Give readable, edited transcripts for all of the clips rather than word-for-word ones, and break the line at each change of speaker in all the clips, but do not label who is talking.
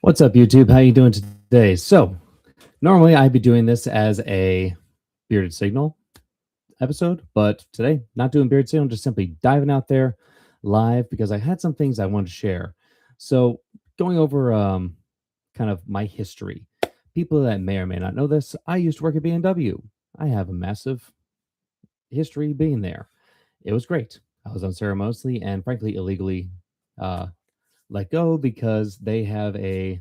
What's up, YouTube? How you doing today? So, normally I'd be doing this as a bearded signal episode, but today not doing bearded signal, just simply diving out there live because I had some things I wanted to share. So, going over kind of my history. People that may or may not know this, I used to work at BMW. I have a massive history being there. It was great. I was unceremoniously and frankly illegally uh, let go because they have a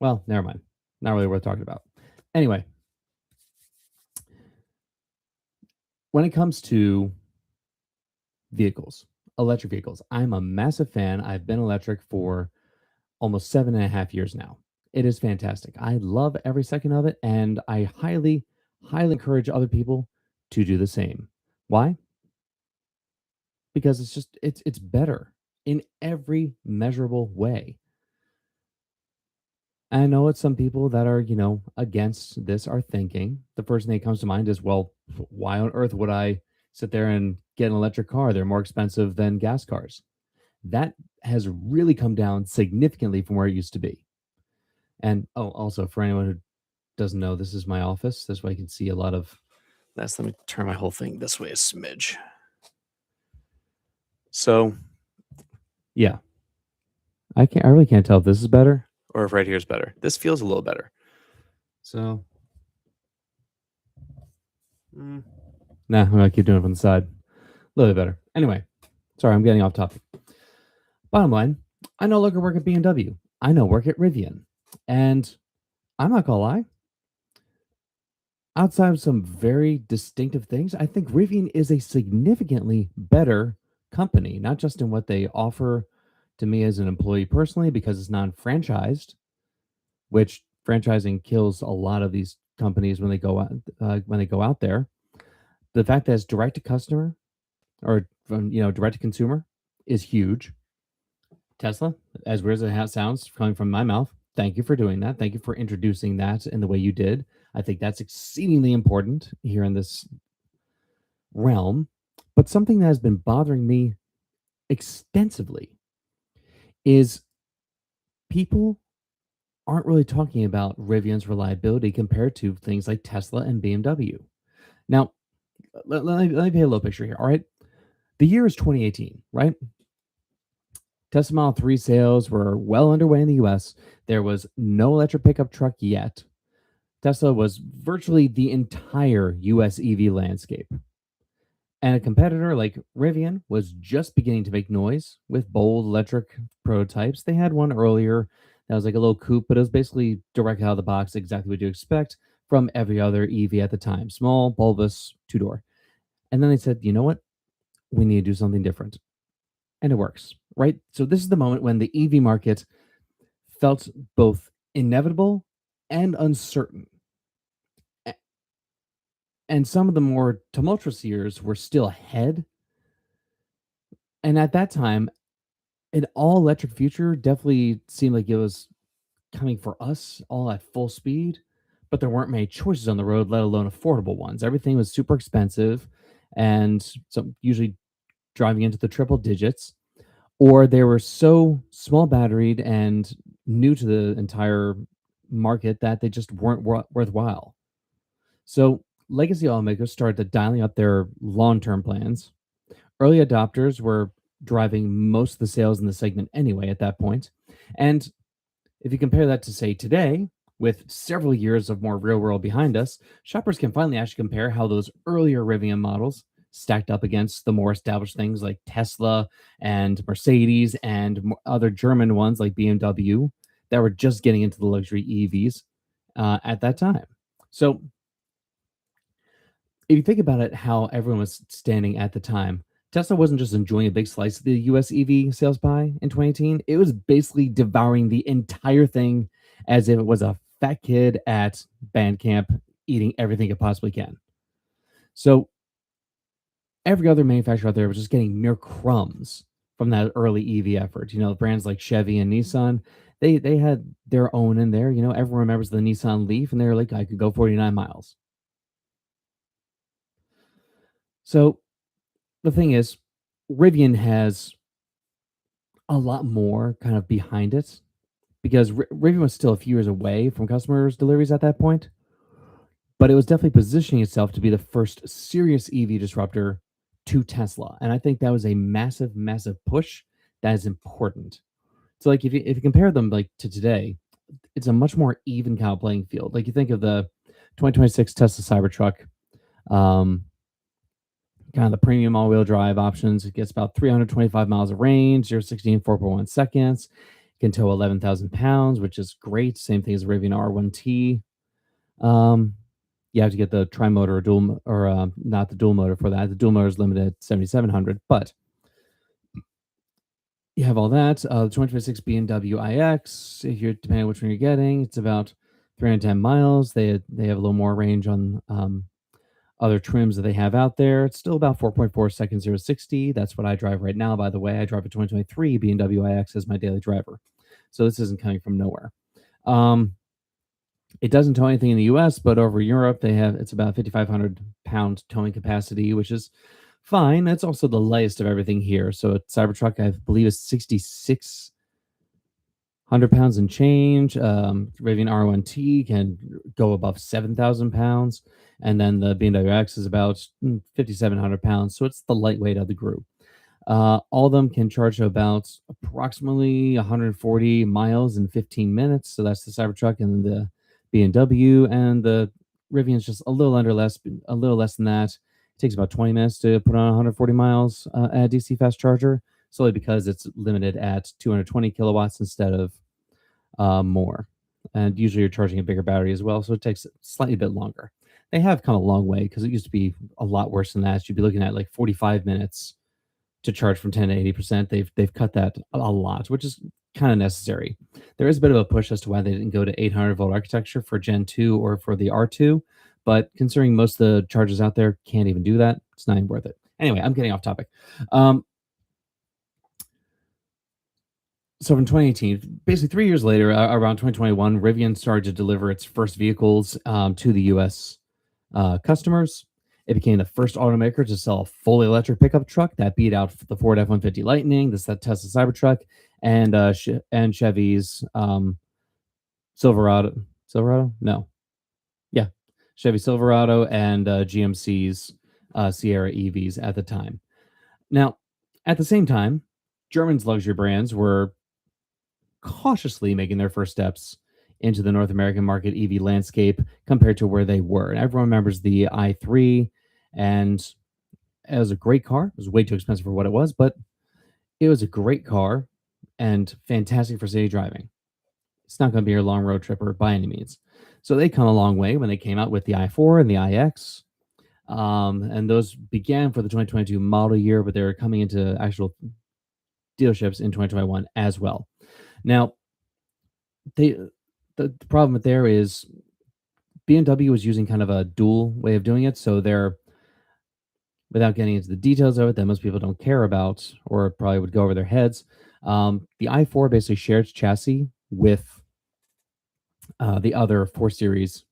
well, never mind. Not really worth talking about. Anyway, when it comes to vehicles, electric vehicles, I'm a massive fan. I've been electric for almost 7.5 years now. It is fantastic. I love every second of it, and I highly encourage other people to do the same. Why? Because it's better in every measurable way. I know what some people that are, against this are thinking. The first thing that comes to mind is, well, why on earth would I sit there and get an electric car? They're more expensive than gas cars. That has really come down significantly from where it used to be. And oh, also for anyone who doesn't know, this is my office. This way you can see a lot of this. Let me turn my whole thing this way a smidge. So yeah, I really can't tell if this is better or if right here is better. This feels a little better. So nah, I'm gonna keep doing it from the side. A little bit better. Anyway, sorry, I'm getting off topic. Bottom line, I no longer work at BMW. I now work at Rivian. And I'm not gonna lie, outside of some very distinctive things, I think Rivian is a significantly better company, not just in what they offer to me as an employee personally, because it's non-franchised, which franchising kills a lot of these companies when they go out there. The fact that it's direct to customer or from direct to consumer is huge. Tesla, as weird as it sounds coming from my mouth, thank you for doing that. Thank you for introducing that in the way you did. I think that's exceedingly important here in this realm. But something that has been bothering me extensively is people aren't really talking about Rivian's reliability compared to things like Tesla and BMW. Now, let me paint a little picture here. All right. The year is 2018, right? Tesla Model 3 sales were well underway in the US. There was no electric pickup truck yet. Tesla was virtually the entire US EV landscape. And a competitor like Rivian was just beginning to make noise with bold electric prototypes. They had one earlier that was like a little coupe, but it was basically direct out of the box, exactly what you expect from every other EV at the time small, bulbous, two door. And then they said, you know what? We need to do something different. And it works, right? So this is the moment when the EV market felt both inevitable and uncertain. And some of the more tumultuous years were still ahead. And at that time, an all electric future definitely seemed like it was coming for us all at full speed, but there weren't many choices on the road, let alone affordable ones. Everything was super expensive and so usually driving into the triple digits, or they were so small batteried and new to the entire market that they just weren't worthwhile. So legacy automakers started dialing up their long-term plans. Early adopters were driving most of the sales in the segment anyway at that point. And if you compare that to say today, with several years of more real world behind us, shoppers can finally actually compare how those earlier Rivian models stacked up against the more established things like Tesla and Mercedes and other German ones like BMW that were just getting into the luxury EVs at that time. So if you think about it, how everyone was standing at the time, Tesla wasn't just enjoying a big slice of the US EV sales pie in 2018. It was basically devouring the entire thing as if it was a fat kid at band camp eating everything it possibly can. So every other manufacturer out there was just getting mere crumbs from that early EV effort. Brands like Chevy and Nissan, they had their own in there. Everyone remembers the Nissan Leaf, and they were like, I could go 49 miles. So the thing is, Rivian has a lot more kind of behind it because Rivian was still a few years away from customers' deliveries at that point, but it was definitely positioning itself to be the first serious EV disruptor to Tesla. And I think that was a massive, massive push that is important. So like if you compare them like to today, it's a much more even kind of playing field. Like you think of the 2026 Tesla Cybertruck, um, kind of the premium all-wheel drive options. It gets about 325 miles of range, 0 to 60 in 4.1 seconds. It can tow 11,000 pounds, which is great. Same thing as the Rivian R1T. Um, you have to get the tri-motor or not the dual motor for that. The dual motor is limited at 7,700, but you have all that. The 2026 BMW iX, if you're depending on which one you're getting, it's about 310 miles. They have a little more range on other trims that they have out there. It's still about 4.4 seconds 0 to 60. That's what I drive right now, by the way. I drive a 2023 BMW iX as my daily driver. So this isn't coming from nowhere. Um, it doesn't tow anything in the US, but over Europe, it's about 5,500 pound towing capacity, which is fine. That's also the lightest of everything here. So a Cybertruck, I believe, is 6,600 pounds and change. Rivian R1T can go above 7,000 pounds. And then the BMW X is about 5,700 pounds. So it's the lightweight of the group. All of them can charge about approximately 140 miles in 15 minutes. So that's the Cybertruck and the BMW, and the Rivian's just a little less than that. It takes about 20 minutes to put on 140 miles at a DC fast charger, solely because it's limited at 220 kilowatts instead of more. And usually you're charging a bigger battery as well, so it takes slightly bit longer. They have come a long way because it used to be a lot worse than that. You'd be looking at like 45 minutes to charge from 10 to 80%. They've cut that a lot, which is kind of necessary. There is a bit of a push as to why they didn't go to 800-volt architecture for Gen 2 or for the R2, but considering most of the chargers out there can't even do that, it's not even worth it. Anyway, I'm getting off topic. So from 2018, basically 3 years later, around 2021, Rivian started to deliver its first vehicles to the U.S. Customers. It became the first automaker to sell a fully electric pickup truck that beat out the Ford F-150 Lightning, the Tesla Cybertruck, and Chevy's Silverado. Silverado? No. Yeah. Chevy Silverado and GMC's Sierra EVs at the time. Now, at the same time, German's luxury brands were cautiously making their first steps into the North American market EV landscape compared to where they were. And everyone remembers the i3, and it was a great car. It was way too expensive for what it was, but it was a great car and fantastic for city driving. It's not going to be your long road tripper by any means. So they come a long way when they came out with the i4 and the iX. And those began for the 2022 model year, but they're coming into actual dealerships in 2021 as well. Now, they the problem with there is BMW was using kind of a dual way of doing it. So they're, without getting into the details of it that most people don't care about or probably would go over their heads, the i4 basically shares chassis with the other 4 Series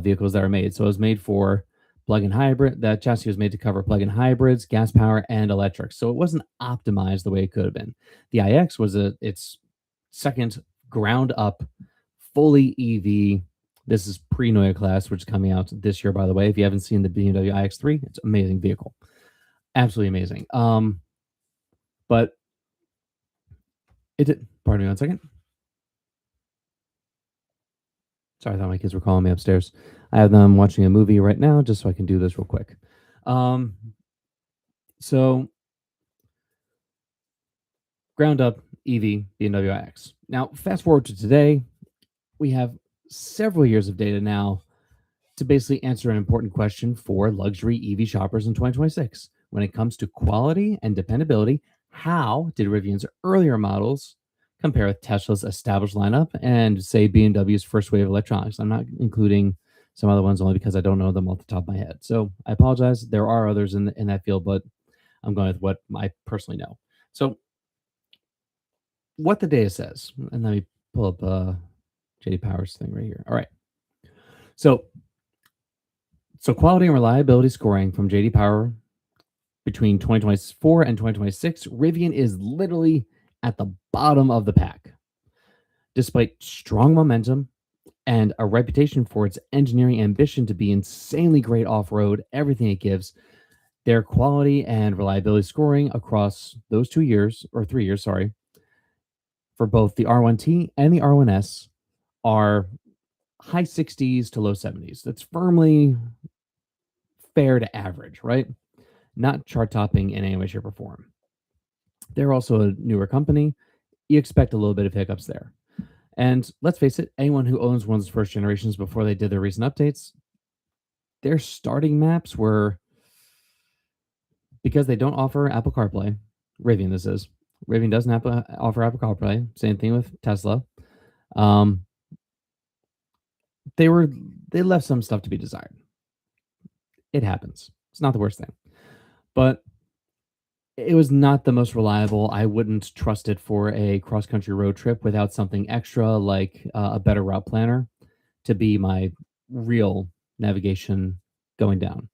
vehicles that are made. So it was made for plug-in hybrid. That chassis was made to cover plug-in hybrids, gas power, and electric. So it wasn't optimized the way it could have been. The iX was its second ground up, fully EV. This is pre-Neue Class, which is coming out this year, by the way. If you haven't seen the BMW iX3, it's an amazing vehicle. Absolutely amazing. But it did, pardon me 1 second. Sorry, I thought my kids were calling me upstairs. I have them watching a movie right now, just so I can do this real quick. Um, so ground up EV BMW iX. Now, fast forward to today, we have several years of data now to basically answer an important question for luxury EV shoppers in 2026. When it comes to quality and dependability, how did Rivian's earlier models compare with Tesla's established lineup and, say, BMW's first wave of electronics? I'm not including some other ones only because I don't know them off the top of my head. So I apologize. There are others in that field, but I'm going with what I personally know. So what the data says, and let me pull up JD Power's thing right here. All right. So quality and reliability scoring from JD Power between 2024 and 2026, Rivian is literally at the bottom of the pack. Despite strong momentum and a reputation for its engineering ambition to be insanely great off road, everything it gives, their quality and reliability scoring across those 2 years, or 3 years, sorry, for both the R1T and the R1S are high 60s to low 70s. That's firmly fair to average, right? Not chart topping in any way, shape, or form. They're also a newer company. You expect a little bit of hiccups there. And let's face it, anyone who owns one of those first generations before they did their recent updates, their starting maps were, because they don't offer Apple CarPlay. Rivian, this is. Rivian doesn't offer Apple CarPlay. Same thing with Tesla. Um, they were they left some stuff to be desired. It happens. It's not the worst thing, but it was not the most reliable. I wouldn't trust it for a cross country road trip without something extra like a better route planner to be my real navigation going down.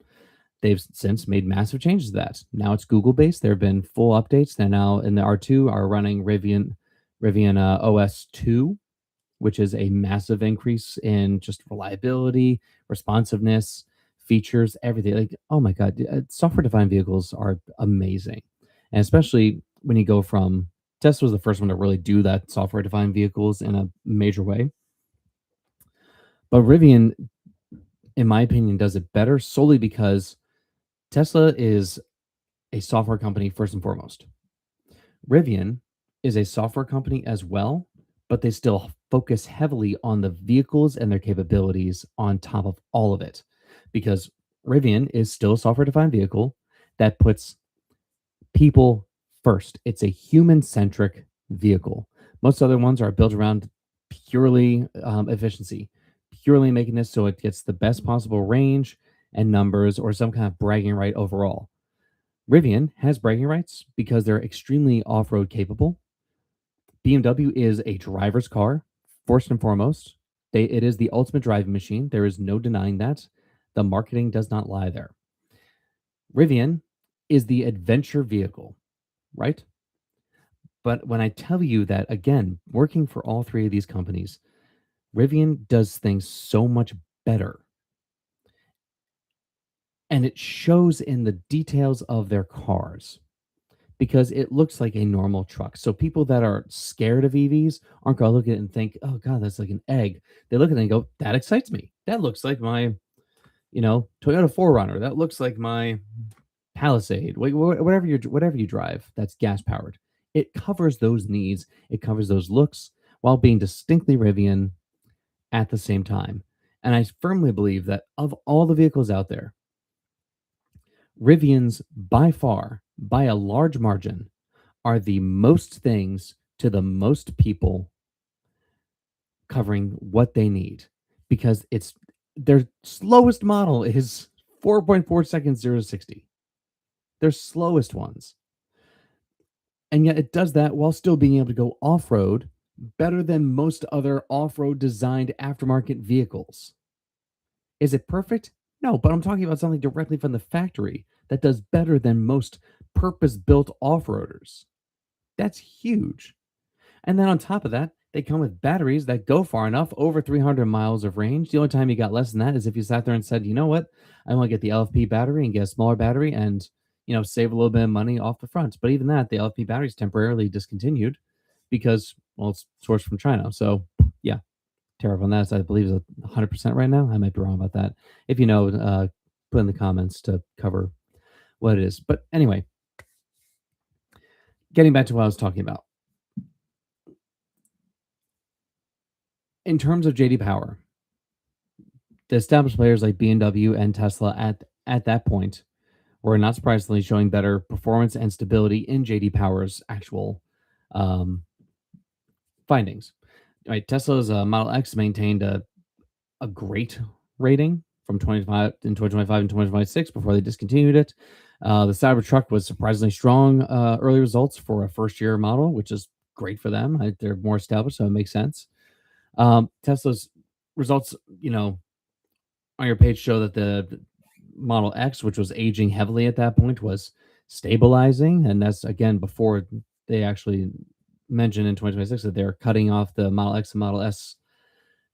They've since made massive changes to that. Now it's Google based. There have been full updates. They're now in the R2 are running Rivian OS 2, which is a massive increase in just reliability, responsiveness, features, everything. Like, oh my God, software defined vehicles are amazing. And especially when you go from Tesla was the first one to really do that software defined vehicles in a major way. But Rivian, in my opinion, does it better solely because Tesla is a software company first and foremost. Rivian is a software company as well, but they still focus heavily on the vehicles and their capabilities on top of all of it. Because Rivian is still a software defined vehicle that puts people first. It's a human centric vehicle. Most other ones are built around purely efficiency, purely making this so it gets the best possible range and numbers or some kind of bragging right overall. Rivian has bragging rights because they're extremely off road capable. BMW is a driver's car, first and foremost. It is the ultimate driving machine. There is no denying that. The marketing does not lie there. Rivian is the adventure vehicle, right? But when I tell you that, again, working for all three of these companies, Rivian does things so much better. And it shows in the details of their cars because it looks like a normal truck. So people that are scared of EVs aren't going to look at it and think, "Oh God, that's like an egg." They look at it and go, "That excites me. That looks like my, Toyota 4Runner. That looks like my Palisade. Whatever you drive that's gas powered. It covers those needs. It covers those looks while being distinctly Rivian at the same time." And I firmly believe that of all the vehicles out there, Rivians by far, by a large margin, are the most things to the most people covering what they need because it's their slowest model is 4.4 seconds 0 to 60. Their slowest ones. And yet it does that while still being able to go off road better than most other off road designed aftermarket vehicles. Is it perfect? No, but I'm talking about something directly from the factory that does better than most purpose built off roaders. That's huge. And then on top of that, they come with batteries that go far enough, over 300 miles of range. The only time you got less than that is if you sat there and said, you know what, I want to get the LFP battery and get a smaller battery and, save a little bit of money off the front. But even that, the LFP battery is temporarily discontinued because, well, it's sourced from China. So, yeah, tariff on that is, I believe, is 100% right now. I might be wrong about that. If you know, put in the comments to cover what it is. But anyway, getting back to what I was talking about. In terms of JD Power, the established players like BMW and Tesla at that point were not surprisingly showing better performance and stability in JD Power's actual um, findings. Right, Tesla's Model X maintained a great rating from 25 in 2025 and 2026 before they discontinued it. The Cybertruck was surprisingly strong early results for a first year model, which is great for them. They're more established, so it makes sense. Tesla's results, on your page show that the Model X, which was aging heavily at that point, was stabilizing, and that's again before they actually mentioned in 2026 that they're cutting off the Model X and Model S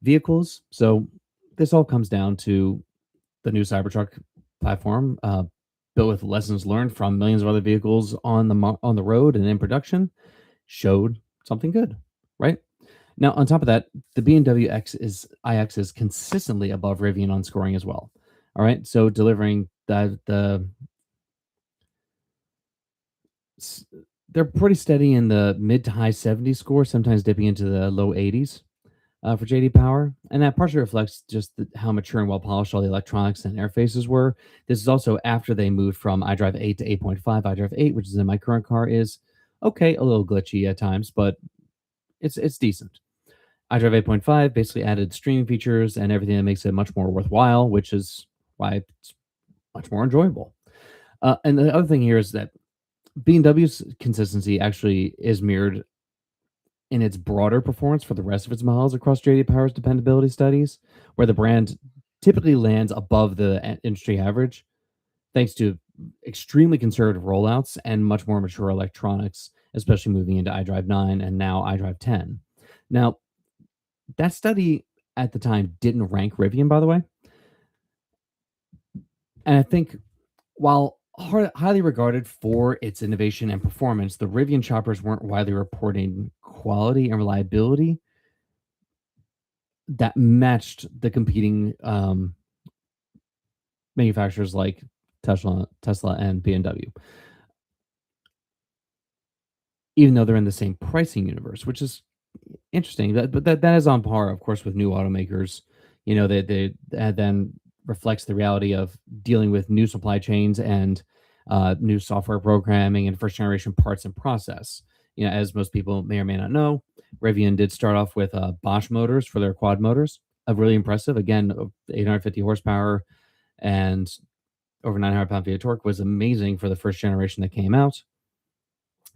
vehicles. So this all comes down to the new Cybertruck platform, built with lessons learned from millions of other vehicles on on the road and in production, showed something good, right? Now, on top of that, the BMW iX is consistently above Rivian on scoring as well. All right, so delivering s- they're pretty steady in the mid to high 70s score, sometimes dipping into the low 80s for JD Power, and that partially reflects just how mature and well polished all the electronics and interfaces were. This is also after they moved from iDrive 8 to 8.5. iDrive 8, which is in my current car, is okay, a little glitchy at times, but it's decent. iDrive 8.5 basically added streaming features and everything that makes it much more worthwhile, which is why it's much more enjoyable. And the other thing here is that B&W's consistency actually is mirrored in its broader performance for the rest of its models across JD Power's dependability studies, where the brand typically lands above the industry average, thanks to extremely conservative rollouts and much more mature electronics, especially moving into iDrive 9 and now iDrive 10. Now, that study at the time didn't rank Rivian, by the way. And I think while highly regarded for its innovation and performance, the Rivian choppers weren't widely reporting quality and reliability that matched the competing manufacturers like Tesla and BMW, even though they're in the same pricing universe, which is interesting. But that is on par, of course, with new automakers. That then reflects the reality of dealing with new supply chains and new software programming and first generation parts and process. As most people may or may not know, Rivian did start off with Bosch motors for their quad motors. Really impressive. Again, 850 horsepower and over 900 pound-feet of torque was amazing for the first generation that came out.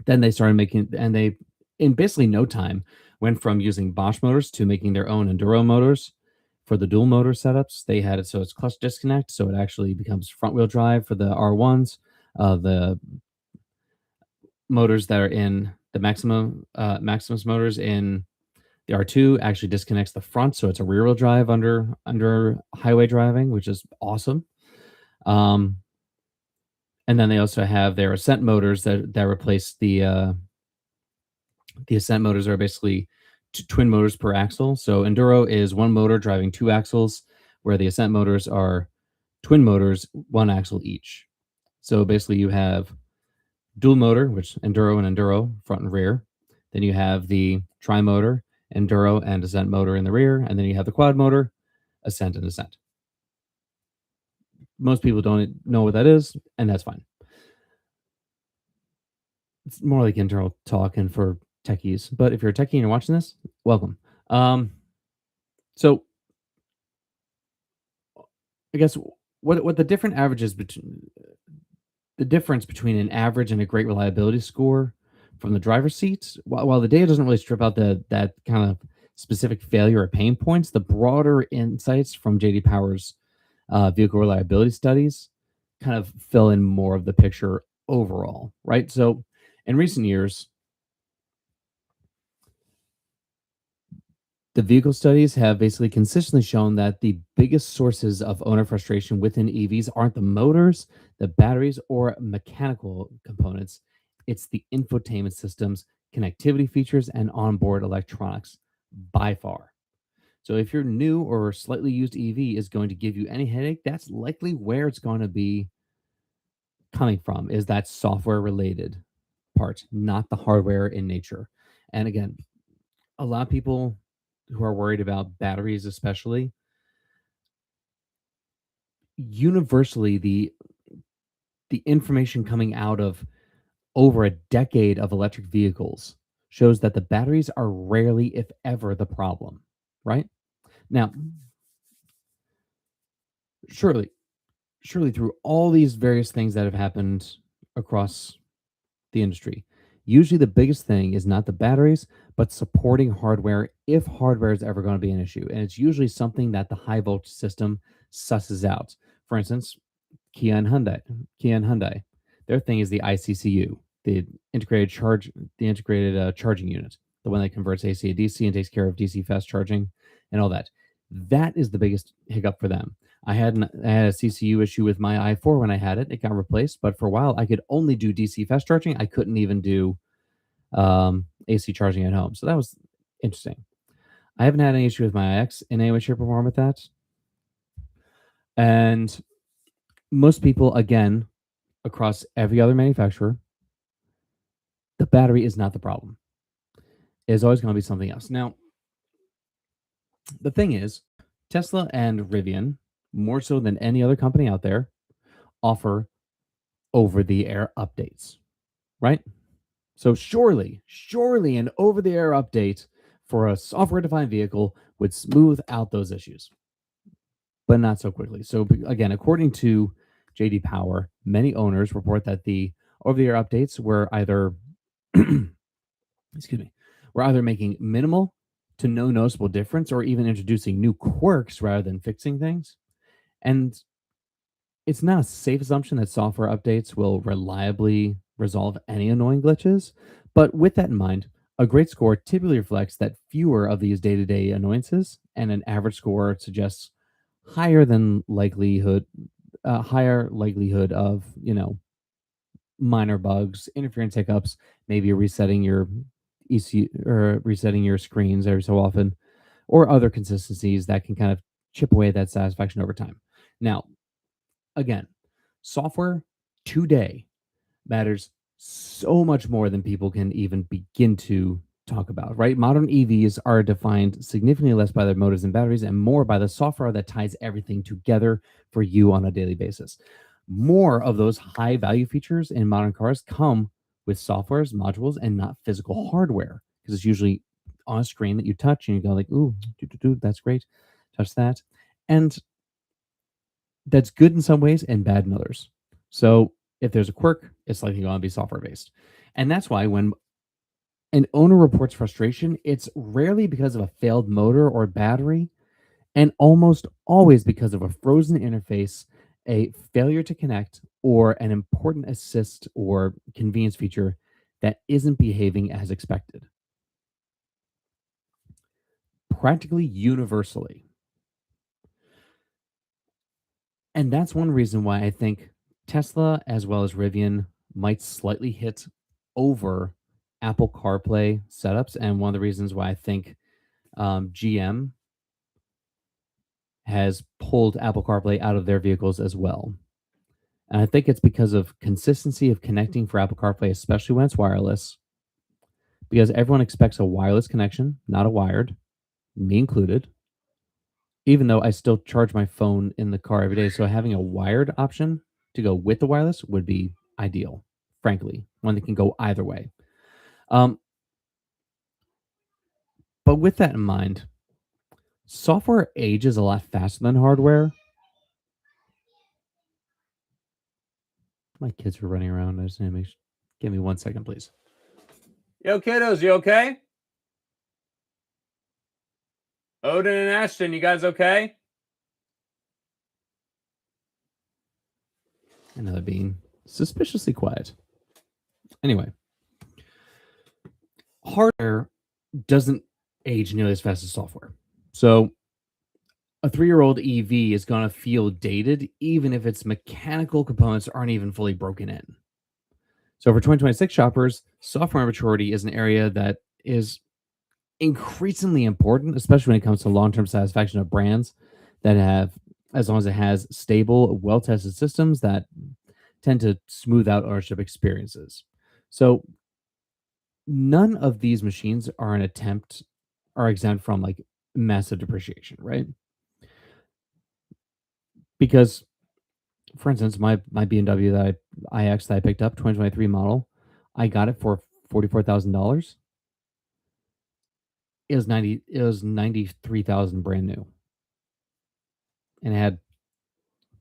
Then they started making, and they, in basically no time, went from using Bosch motors to making their own enduro motors for the dual motor setups. They had it so it's clutch disconnect, so it actually becomes front wheel drive for the R1s. The motors that are in the Maximus motors in the R2 actually disconnects the front, so it's a rear wheel drive under highway driving, which is awesome. Um, and then they also have their Ascent motors that replace the Ascent motors are basically twin motors per axle. So Enduro is one motor driving two axles, where the Ascent motors are twin motors, one axle each. So basically, you have dual motor, which Enduro and Enduro, front and rear. Then you have the tri motor, Enduro and Ascent motor in the rear. And then you have the quad motor, Ascent and Ascent. Most people don't know what that is, and that's fine. It's more like internal talk and for techies. But if you're a techie and you're watching this, welcome. Um, so I guess what the different averages between the difference between an average and a great reliability score from the driver's seat, while the data doesn't really strip out that kind of specific failure or pain points, the broader insights from JD Power's vehicle reliability studies kind of fill in more of the picture overall, right? So in recent years, the vehicle studies have basically consistently shown that the biggest sources of owner frustration within EVs aren't the motors, the batteries, or mechanical components. It's the infotainment systems, connectivity features, and onboard electronics by far. So if your new or slightly used EV is going to give you any headache, that's likely where it's going to be coming from, is that software related part, not the hardware in nature. And again, a lot of people who are worried about batteries, especially, universally the information coming out of over a decade of electric vehicles shows that the batteries are rarely, if ever, the problem. Right now, surely, surely, through all these various things that have happened across the industry, usually the biggest thing is not the batteries, but supporting hardware if hardware is ever going to be an issue. And it's usually something that the high voltage system susses out. For instance, Kia and Hyundai. Kia and Hyundai. Their thing is the ICCU, the integrated charge, the integrated charging unit, the one that converts AC to DC and takes care of DC fast charging and all that. That is the biggest hiccup for them. I had a CCU issue with my i4 when I had it. It got replaced, but for a while I could only do DC fast charging. I couldn't even do AC charging at home. So that was interesting. I haven't had any issue with my iX in any way, shape, or form with that. And most people, again, across every other manufacturer, the battery is not the problem. It is always going to be something else. Now, the thing is, Tesla and Rivian, more so than any other company out there, offer over the air updates, right? So surely an over the air update for a software defined vehicle would smooth out those issues, but not so quickly. So, again, according to JD Power, many owners report that the over the air updates were either, excuse me, were either making minimal to no noticeable difference or even introducing new quirks rather than fixing things. And it's not a safe assumption that software updates will reliably resolve any annoying glitches. But with that in mind, a great score typically reflects that fewer of these day to day annoyances, and an average score suggests higher than likelihood, higher likelihood of, minor bugs, interference hiccups, maybe resetting your EC or resetting your screens every so often, or other consistencies that can kind of chip away at that satisfaction over time. Now, again, software today matters so much more than people can even begin to talk about, right? Modern EVs are defined significantly less by their motors and batteries and more by the software that ties everything together for you on a daily basis. More of those high value features in modern cars come with softwares, modules, and not physical hardware because it's usually on a screen that you touch and you go like, ooh, that's great. Touch that. And that's good in some ways and bad in others. So if there's a quirk, it's likely going to be software based. And that's why when an owner reports frustration, it's rarely because of a failed motor or battery, and almost always because of a frozen interface, a failure to connect, or an important assist or convenience feature that isn't behaving as expected. Practically universally. And that's one reason why I think Tesla as well as Rivian might slightly hit over Apple CarPlay setups, and one of the reasons why I think GM has pulled Apple CarPlay out of their vehicles as well. And I think it's because of consistency of connecting for Apple CarPlay, especially when it's wireless, because everyone expects a wireless connection, not a wired, me included. Even though I still charge my phone in the car every day, so having a wired option to go with the wireless would be ideal, frankly, one that can go either way. Um, but with that in mind, software ages a lot faster than hardware. My kids are running around. I just need to give me 1 second, please. Yo, kiddos, you okay? Odin and Ashton, you guys okay? I know they're being suspiciously quiet. Anyway, hardware doesn't age nearly as fast as software. So a 3-year-old EV is going to feel dated even if its mechanical components aren't even fully broken in. So for 2026 shoppers, software maturity is an area that is increasingly important, especially when it comes to long-term satisfaction of brands that have, as long as it has stable, well-tested systems that tend to smooth out ownership experiences. So none of these machines are exempt from like massive depreciation, right? Because, for instance, my BMW iX that I picked up, 2023 model, I got it for $44,000. It was 93,000 brand new, and it had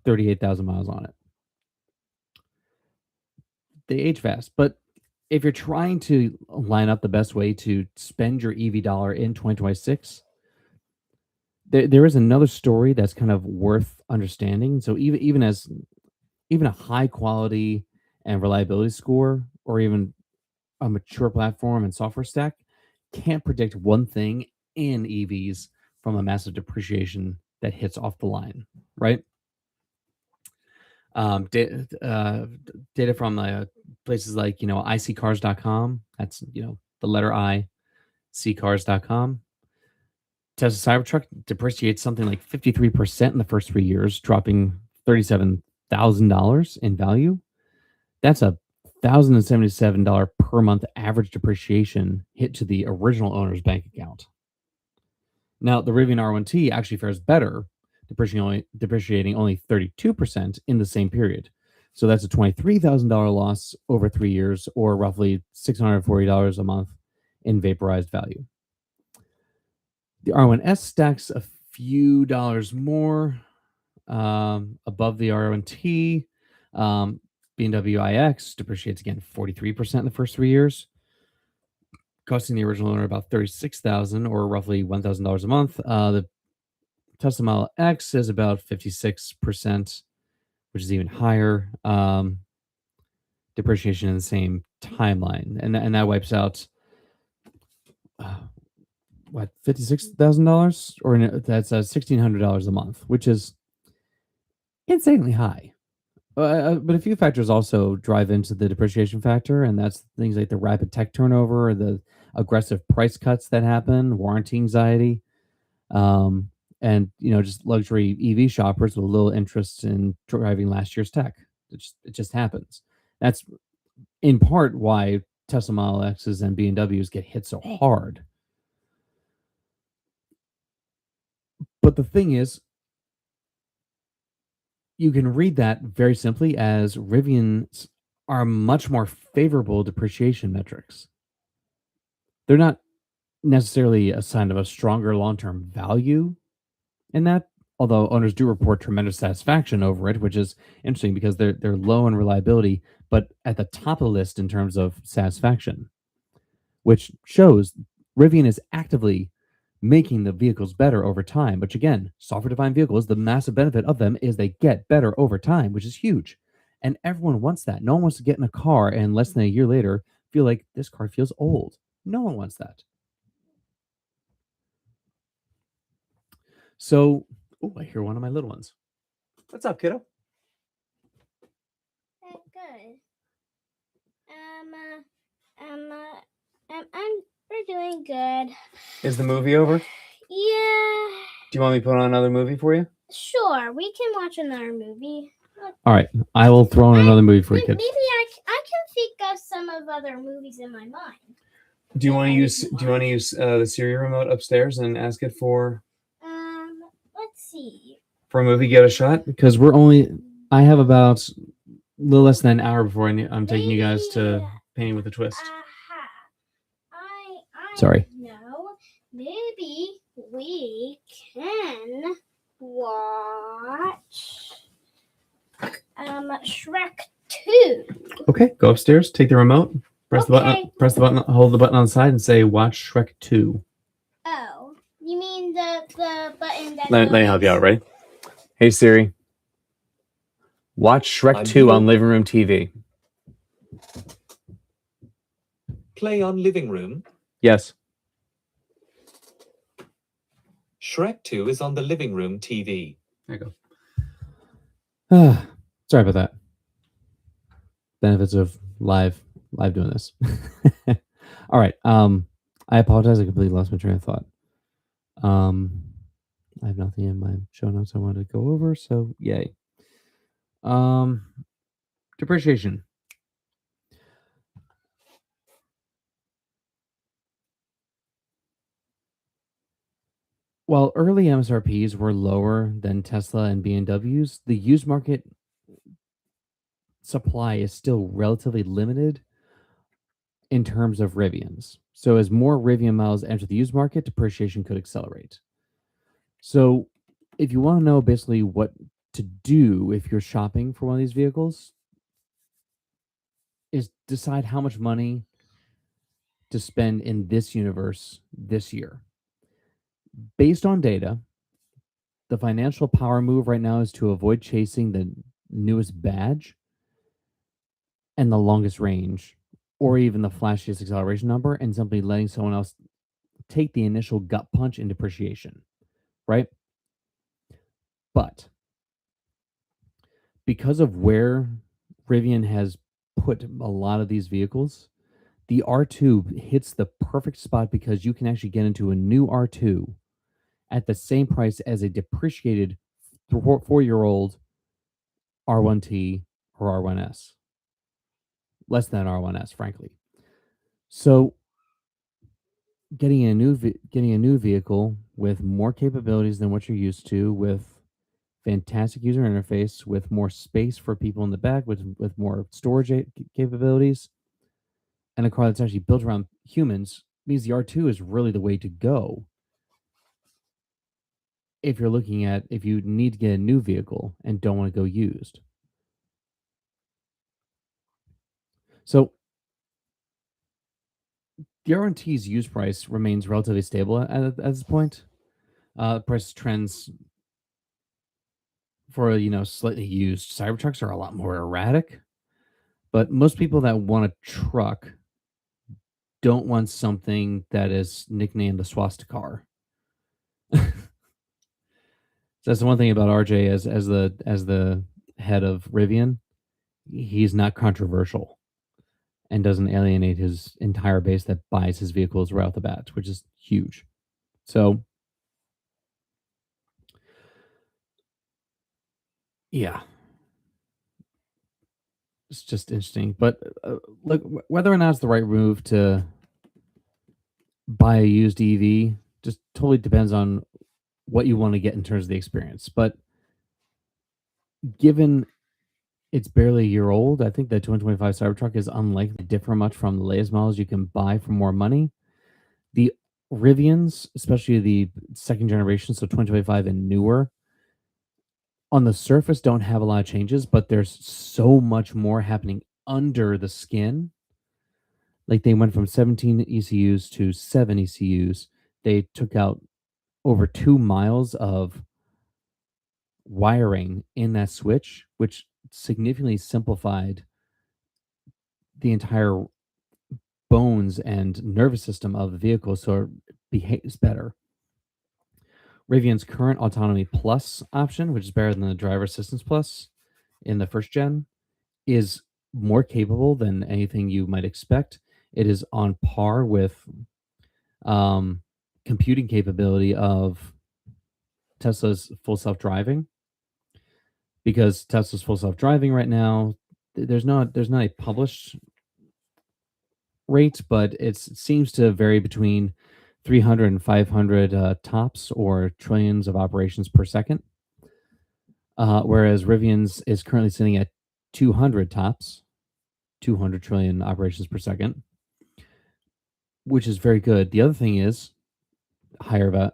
38,000 miles on it. They age fast, but if you're trying to line up the best way to spend your EV dollar in 2026, there is another story that's kind of worth understanding. So even a high quality and reliability score, or even a mature platform and software stack can't predict one thing in EVs from a massive depreciation that hits off the line, right? Data from places like iccars.com. That's the letter I, ccars.com. Tesla Cybertruck depreciates something like 53% in the first 3 years, dropping $37,000 in value. That's a $1,077 per month average depreciation hit to the original owner's bank account. Now, the Rivian R1T actually fares better, depreciating only 32% in the same period. So that's a $23,000 loss over 3 years, or roughly $640 a month in vaporized value. The R1S stacks a few dollars more above the R1T. BMW iX depreciates again 43% in the first 3 years, costing the original owner about $36,000 or roughly $1,000 a month. The Tesla Model X is about 56%, which is even higher depreciation in the same timeline, and that wipes out what $56,000 or that's $1,600 a month, which is insanely high. But a few factors also drive into the depreciation factor, and that's things like the rapid tech turnover, the aggressive price cuts that happen, warranty anxiety, um, and just luxury EV shoppers with little interest in driving last year's tech. It just happens. That's in part why Tesla Model X's and BMWs get hit so hard. But the thing is, you can read that very simply as Rivians are much more favorable depreciation metrics. They're not necessarily a sign of a stronger long-term value in that, although owners do report tremendous satisfaction over it, which is interesting because they're low in reliability, but at the top of the list in terms of satisfaction, which shows Rivian is actively making the vehicles better over time. Which again, software-defined vehicles, the massive benefit of them is they get better over time, which is huge. And everyone wants that. No one wants to get in a car and less than a year later feel like this car feels old. No one wants that. So, I hear one of my little ones. What's up, kiddo?
Good. We're doing good.
Is the movie over?
Yeah.
Do you want me to put on another movie for you?
Sure, we can watch another movie.
All right, I will throw in another movie for you, kids.
Maybe I can think of some of other movies in my mind.
Do you want to use the Siri remote upstairs and ask it for?
Let's see.
For a movie, Get a Shot, because I have about a little less than an hour before I'm taking you guys to Painting with a Twist. Sorry.
No, maybe we can watch Shrek 2.
Okay, go upstairs, take the remote, press the button, hold the button on the side, and say "Watch Shrek 2."
Oh, you mean the button that?
Let me help you out, right? Hey Siri, watch Shrek 2 on living room TV.
Play on living room.
Yes.
Shrek 2 is on the living room TV.
There you go. Sorry about that. Benefits of live doing this. All right. I apologize. I completely lost my train of thought. I have nothing in my show notes I wanted to go over, so yay. Depreciation. While early MSRPs were lower than Tesla and BMWs, the used market supply is still relatively limited in terms of Rivians. So as more Rivian models enter the used market, depreciation could accelerate. So if you want to know basically what to do if you're shopping for one of these vehicles, is decide how much money to spend in this universe this year. Based on data, the financial power move right now is to avoid chasing the newest badge and the longest range or even the flashiest acceleration number and simply letting someone else take the initial gut punch in depreciation, right? But because of where Rivian has put a lot of these vehicles, the R2 hits the perfect spot because you can actually get into a new R2 at the same price as a depreciated 4-year-old R1T or R1S. Less than R1S, frankly. So getting a new vehicle with more capabilities than what you're used to, with fantastic user interface, with more space for people in the back, with more storage capabilities, and a car that's actually built around humans means the R2 is really the way to go if you're looking at if you need to get a new vehicle and don't want to go used. So the R1T's used price remains relatively stable at this point. Price trends for slightly used Cybertrucks are a lot more erratic, but most people that want a truck don't want something that is nicknamed the swastika. That's the one thing about RJ as the head of Rivian. He's not controversial and doesn't alienate his entire base that buys his vehicles right off the bat, which is huge. So yeah, it's just interesting. But look, whether or not it's the right move to buy a used EV just totally depends on what you want to get in terms of the experience. But given it's barely a year old, I think the 2025 Cybertruck is unlikely to differ much from the latest models you can buy for more money. The Rivians, especially the second generation, so 2025 and newer, on the surface don't have a lot of changes, but there's so much more happening under the skin. Like they went from 17 ECUs to 7 ECUs. They took out over 2 miles of wiring in that switch, which significantly simplified the entire bones and nervous system of the vehicle so it behaves better. Rivian's current Autonomy Plus option, which is better than the Driver Assistance Plus in the first gen, is more capable than anything you might expect. It is on par with um, computing capability of Tesla's full self driving, because Tesla's full self driving right now, there's not a published rate, but it seems to vary between 300 and 500 tops or trillions of operations per second. Whereas Rivian's is currently sitting at 200 tops, 200 trillion operations per second, which is very good. The other thing is higher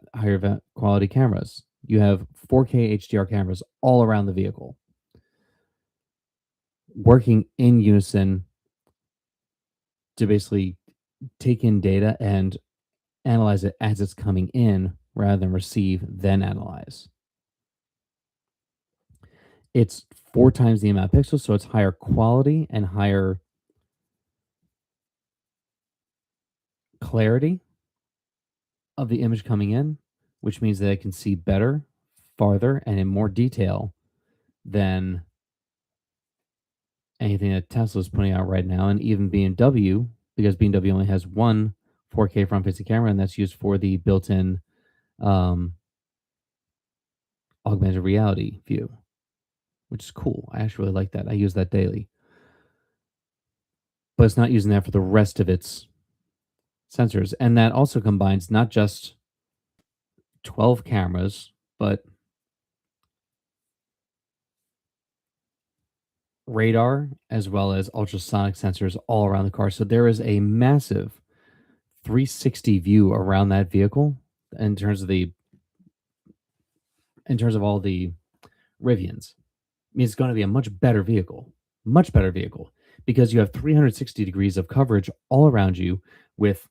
quality cameras. You have 4K HDR cameras all around the vehicle, working in unison to basically take in data and analyze it as it's coming in rather than receive, then analyze. It's 4 times the amount of pixels, so it's higher quality and higher clarity of the image coming in, which means that it can see better, farther, and in more detail than anything that Tesla is putting out right now, and even BMW, because BMW only has one 4K front-facing camera, and that's used for the built-in um, augmented reality view, which is cool. I actually really like that. I use that daily. But it's not using that for the rest of its sensors. And that also combines not just 12 cameras, but radar as well as ultrasonic sensors all around the car. So there is a massive 360 view around that vehicle in terms of all the Rivians. I mean, it's going to be a much better vehicle, because you have 360 degrees of coverage all around you with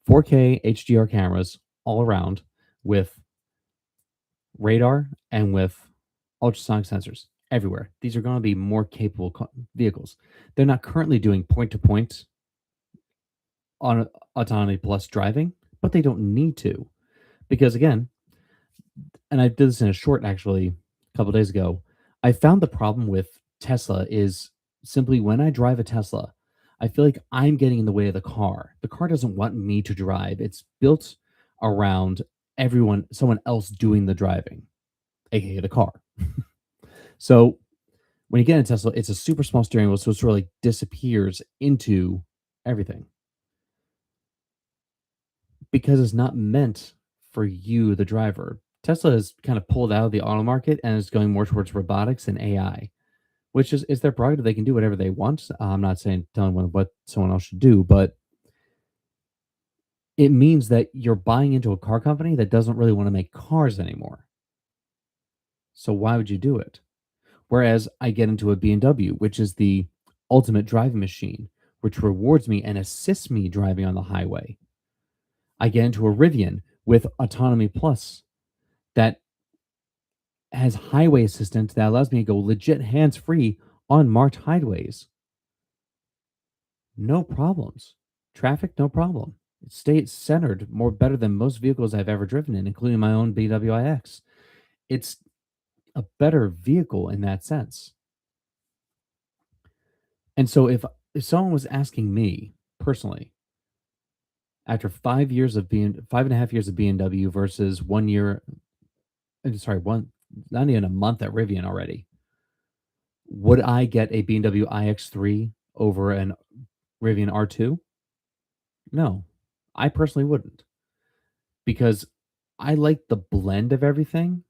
4K HDR cameras all around, with radar and with ultrasonic sensors everywhere. These are going to be more capable vehicles. They're not currently doing point to point on autonomy plus driving, but they don't need to because again, and I did this in a short actually a couple days ago. I found the problem with Tesla is simply when I drive a Tesla, I feel like I'm getting in the way of the car. The car doesn't want me to drive. It's built around someone else doing the driving, aka the car. So when you get in a Tesla, it's a super small steering wheel, so it sort of like disappears into everything because it's not meant for you, the driver. Tesla has kind of pulled out of the auto market and is going more towards robotics and AI, which is their prerogative. They can do whatever they want. I'm not saying telling them what someone else should do, but it means that you're buying into a car company that doesn't really want to make cars anymore. So why would you do it? Whereas I get into a BMW, which is the ultimate driving machine, which rewards me and assists me driving on the highway. I get into a Rivian with Autonomy Plus that has highway assistant that allows me to go legit hands free on marked highways. No problems. Traffic, no problem. It stays centered more better than most vehicles I've ever driven in, including my own BMW iX. It's a better vehicle in that sense. And so if someone was asking me personally, after 5 years of being 5.5 years of BMW versus 1 year, sorry, one not even a month at Rivian already, would I get a BMW iX3 over an Rivian R2? No, I personally wouldn't because I like the blend of everything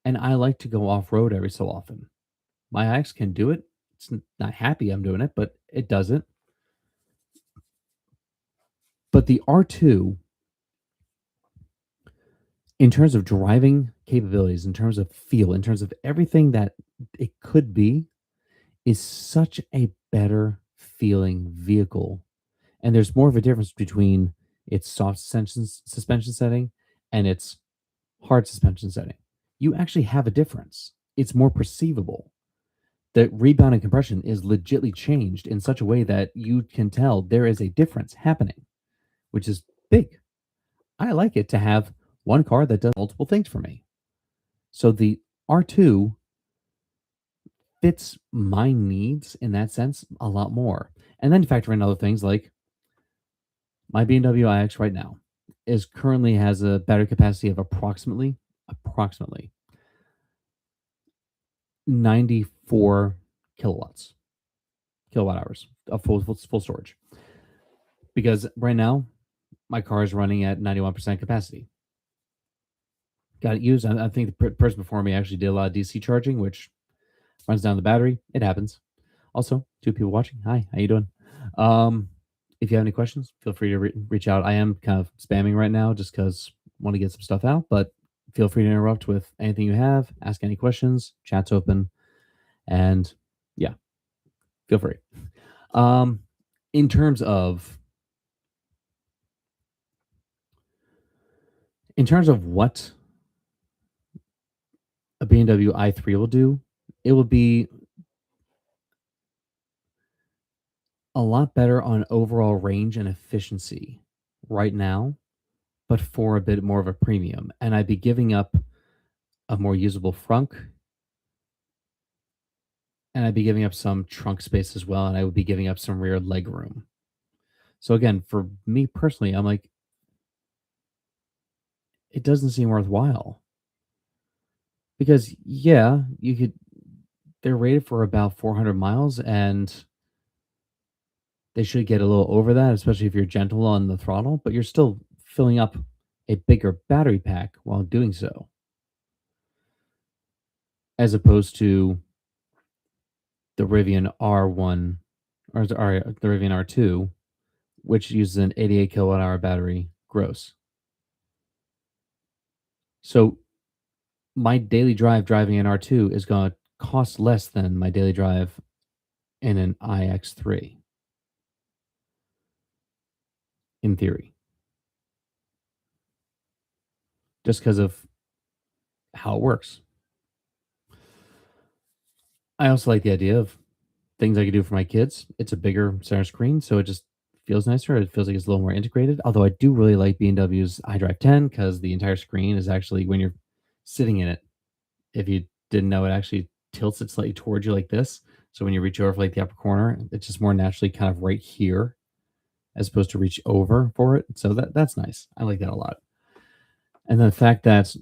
and I like to go off road every so often. My iX can do it. It's not happy I'm doing it, but it does it. But the R2, in terms of driving capabilities, in terms of feel, in terms of everything that it could be, is such a better feeling vehicle. And there's more of a difference between its soft suspension setting and its hard suspension setting. You actually have a difference. It's more perceivable. The rebound and compression is legitly changed in such a way that you can tell there is a difference happening, which is big. I like it to have one car that does multiple things for me. So the R2 fits my needs in that sense a lot more. And then factor in other things like my BMW iX right now is currently has a battery capacity of approximately 94 kilowatts, kilowatt hours of full storage. Because right now my car is running at 91% capacity. Got it used. I think the person before me actually did a lot of DC charging, which runs down the battery. It happens. Also, two people watching. Hi, how you doing? Um, if you have any questions, feel free to reach out. I am kind of spamming right now just because I want to get some stuff out, but feel free to interrupt with anything you have. Ask any questions. Chat's open, and yeah, feel free. Um, in terms of what a BMW i3 will do, it will be a lot better on overall range and efficiency right now, but for a bit more of a premium. And I'd be giving up a more usable frunk, and I'd be giving up some trunk space as well, and I would be giving up some rear leg room. So again, for me personally, I'm like, it doesn't seem worthwhile because yeah, you could. They're rated for about 400 miles, and they should get a little over that, especially if you're gentle on the throttle. But you're still filling up a bigger battery pack while doing so, as opposed to the Rivian R1 or the Rivian R2, which uses an 88 kilowatt hour battery gross. So my daily drive driving an R2 is going to cost less than my daily drive in an iX3 in theory, just because of how it works. I also like the idea of things I could do for my kids. It's a bigger center screen, so it just feels nicer. It feels like it's a little more integrated. Although I do really like BMW's iDrive 10 because the entire screen is actually when you're sitting in it. If you didn't know, it actually tilts it slightly towards you like this. So when you reach over for like the upper corner, it's just more naturally kind of right here as opposed to reach over for it. So that's nice. I like that a lot. And the fact that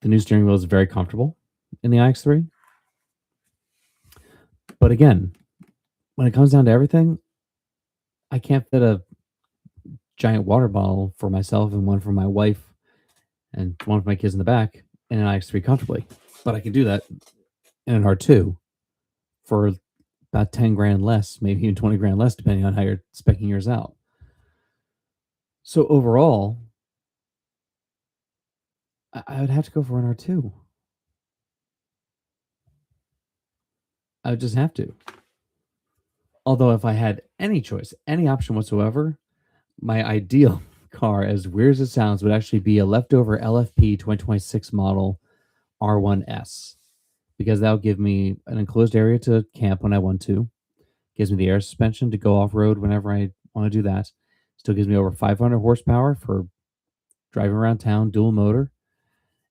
the new steering wheel is very comfortable in the iX3. But again, when it comes down to everything, I can't fit a giant water bottle for myself and one for my wife and one for my kids in the back in an iX3 comfortably. But I can do that in an R2 for about 10 grand less, maybe even 20 grand less, depending on how you're speccing yours out. So overall, I would have to go for an R2. I would just have to. Although if I had any choice, any option whatsoever, my ideal car, as weird as it sounds, would actually be a leftover LFP 2026 model R1S because that'll give me an enclosed area to camp when I want to. Gives me the air suspension to go off road whenever I want to do that. Still gives me over 500 horsepower for driving around town, dual motor,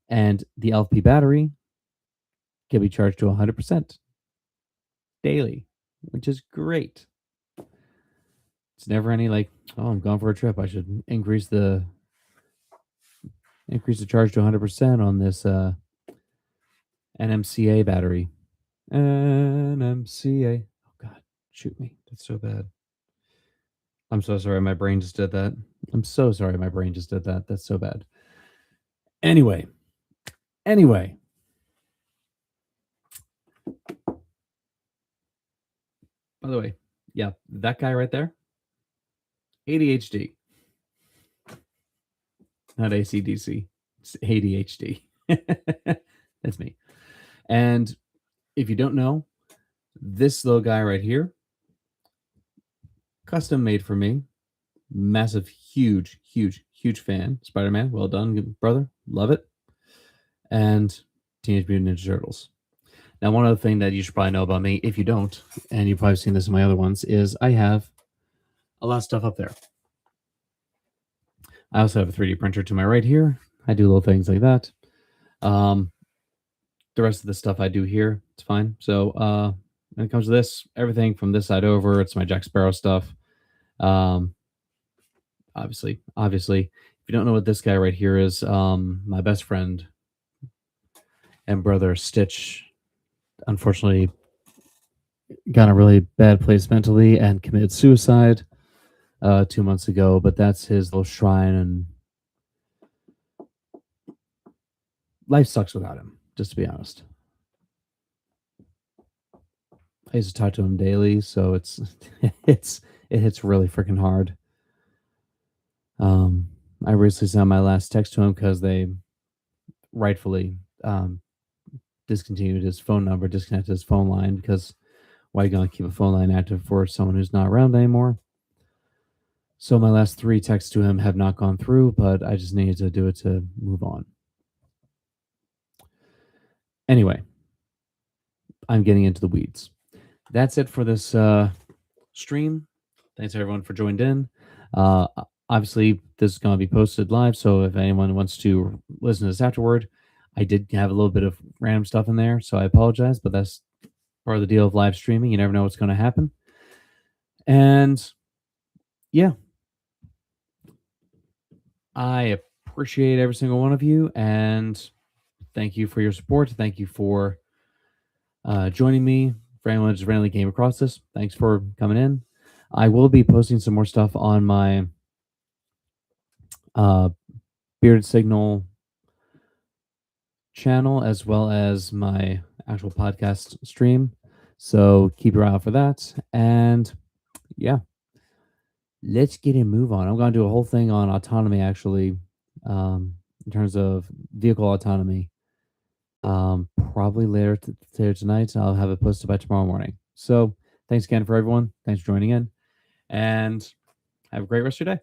and the LFP battery can be charged to 100% daily, which is great. It's never any like, oh, I'm going for a trip. I should increase the charge to 100% on this NMCA battery. NMCA. Oh God, shoot me. That's so bad. I'm so sorry. My brain just did that. I'm so sorry. My brain just did that. That's so bad. Anyway. By the way, yeah, that guy right there, ADHD. Not ACDC. It's ADHD. That's me. And if you don't know, this little guy right here, custom made for me. Massive, huge fan. Spider-Man, well done, good brother. Love it. And Teenage Mutant Ninja Turtles. Now, one other thing that you should probably know about me, if you don't, and you've probably seen this in my other ones, is I have a lot of stuff up there. I also have a 3D printer to my right here. I do little things like that. The rest of the stuff I do here, it's fine. So when it comes to this, everything from this side over, it's my Jack Sparrow stuff. Obviously, if you don't know what this guy right here is, my best friend and brother Stitch, unfortunately, got in a really bad place mentally and committed suicide 2 months ago. But that's his little shrine, and life sucks without him. Just to be honest, I used to talk to him daily, so it hits really freaking hard. I recently sent my last text to him because they rightfully discontinued his phone number, disconnected his phone line because why are you going to keep a phone line active for someone who's not around anymore? So my last 3 texts to him have not gone through, but I just needed to do it to move on. Anyway, I'm getting into the weeds. That's it for this stream. Thanks everyone for joining in. Obviously, this is going to be posted live, so if anyone wants to listen to this afterward, I did have a little bit of random stuff in there, so I apologize, but that's part of the deal of live streaming. You never know what's going to happen. And yeah, I appreciate every single one of you, and thank you for your support. Thank you for joining me. For anyone who just randomly came across this, thanks for coming in. I will be posting some more stuff on my Bearded Signal channel as well as my actual podcast stream. So keep your eye out for that. And yeah, let's get a move on. I'm going to do a whole thing on autonomy actually, in terms of vehicle autonomy. Probably later tonight. I'll have it posted by tomorrow morning. So thanks again for everyone. Thanks for joining in, and have a great rest of your day.